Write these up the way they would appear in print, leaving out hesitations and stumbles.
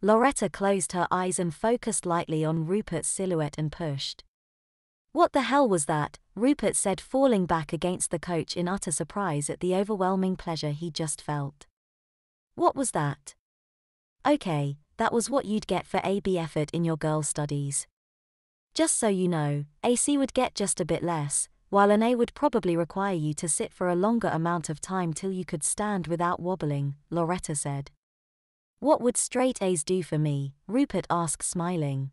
Loretta closed her eyes and focused lightly on Rupert's silhouette and pushed. What the hell was that? Rupert said, falling back against the coach in utter surprise at the overwhelming pleasure he just felt. What was that? Okay, that was what you'd get for AB effort in your girls' studies. Just so you know, AC would get just a bit less, while an A would probably require you to sit for a longer amount of time till you could stand without wobbling, Loretta said. What would straight A's do for me? Rupert asked, smiling.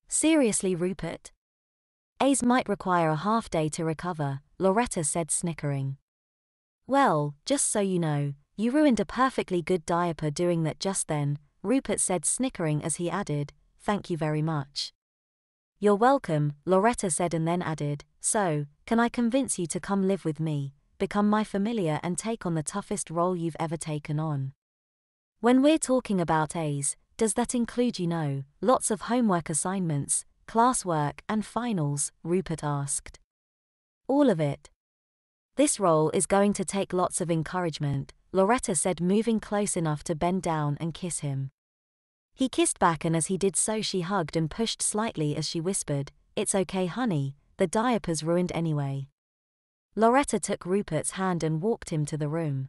Seriously, Rupert? A's might require a half day to recover, Loretta said, snickering. Well, just so you know, you ruined a perfectly good diaper doing that just then, Rupert said, snickering as he added, thank you very much. You're welcome, Loretta said, and then added, so, can I convince you to come live with me, become my familiar and take on the toughest role you've ever taken on? When we're talking about A's, does that include, lots of homework assignments, classwork and finals? Rupert asked. All of it. This role is going to take lots of encouragement, Loretta said, moving close enough to bend down and kiss him. He kissed back, and as he did so she hugged and pushed slightly as she whispered, it's okay honey, the diaper's ruined anyway. Loretta took Rupert's hand and walked him to the room.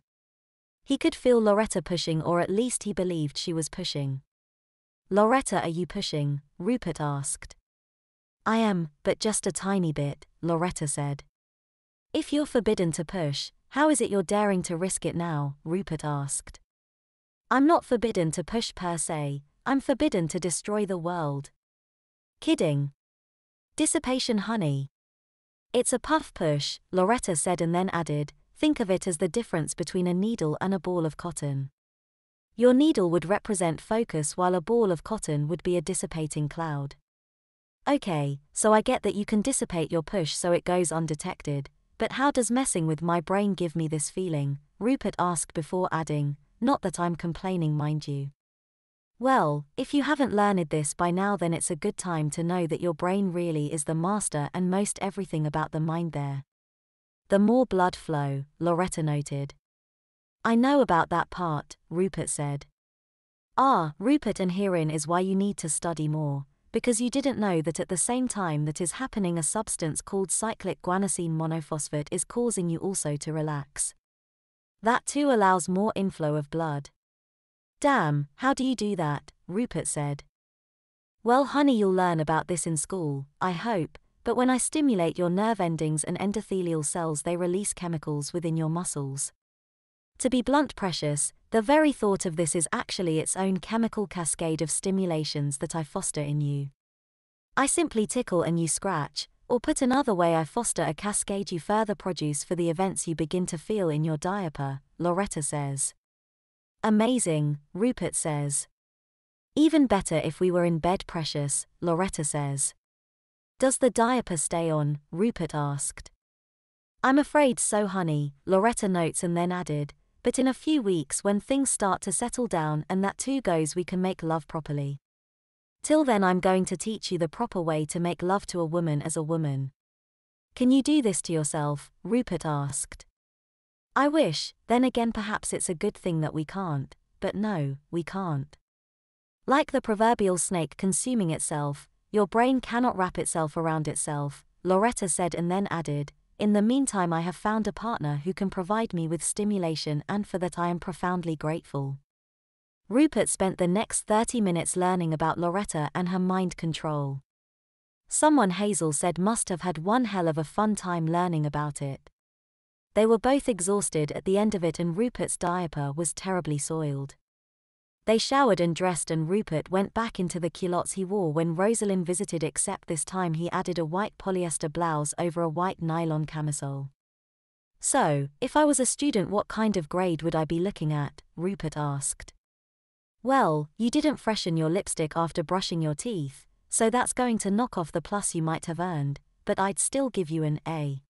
He could feel Loretta pushing, or at least he believed she was pushing. Loretta, are you pushing? Rupert asked. I am, but just a tiny bit, Loretta said. If you're forbidden to push, how is it you're daring to risk it now? Rupert asked. I'm not forbidden to push per se, I'm forbidden to destroy the world. Kidding. Dissipation honey. It's a puff push, Loretta said, and then added, think of it as the difference between a needle and a ball of cotton. Your needle would represent focus while a ball of cotton would be a dissipating cloud. Okay, so I get that you can dissipate your push so it goes undetected, but how does messing with my brain give me this feeling? Rupert asked before adding, not that I'm complaining, mind you. Well, if you haven't learned this by now, then it's a good time to know that your brain really is the master and most everything about the mind there. The more blood flow, Loretta noted. I know about that part, Rupert said. Ah, Rupert, and herein is why you need to study more, because you didn't know that at the same time that is happening, a substance called cyclic guanosine monophosphate is causing you also to relax. That too allows more inflow of blood. Damn, how do you do that? Rupert said. Well honey, you'll learn about this in school, I hope, but when I stimulate your nerve endings and endothelial cells, they release chemicals within your muscles. To be blunt, precious, the very thought of this is actually its own chemical cascade of stimulations that I foster in you. I simply tickle and you scratch, or put another way, I foster a cascade you further produce for the events you begin to feel in your diaper, Loretta says. Amazing, Rupert says. Even better if we were in bed, precious, Loretta says. Does the diaper stay on? Rupert asked. I'm afraid so honey, Loretta notes, and then added, but in a few weeks when things start to settle down and that too goes, we can make love properly. Till then I'm going to teach you the proper way to make love to a woman as a woman. Can you do this to yourself? Rupert asked. I wish, then again perhaps it's a good thing that we can't, but no, we can't. Like the proverbial snake consuming itself, your brain cannot wrap itself around itself, Loretta said, and then added, in the meantime I have found a partner who can provide me with stimulation, and for that I am profoundly grateful. Rupert spent the next 30 minutes learning about Loretta and her mind control. Someone, Hazel said, must have had one hell of a fun time learning about it. They were both exhausted at the end of it, and Rupert's diaper was terribly soiled. They showered and dressed, and Rupert went back into the culottes he wore when Rosalind visited, except this time he added a white polyester blouse over a white nylon camisole. So, if I was a student, what kind of grade would I be looking at? Rupert asked. Well, you didn't freshen your lipstick after brushing your teeth, so that's going to knock off the plus you might have earned, but I'd still give you an A.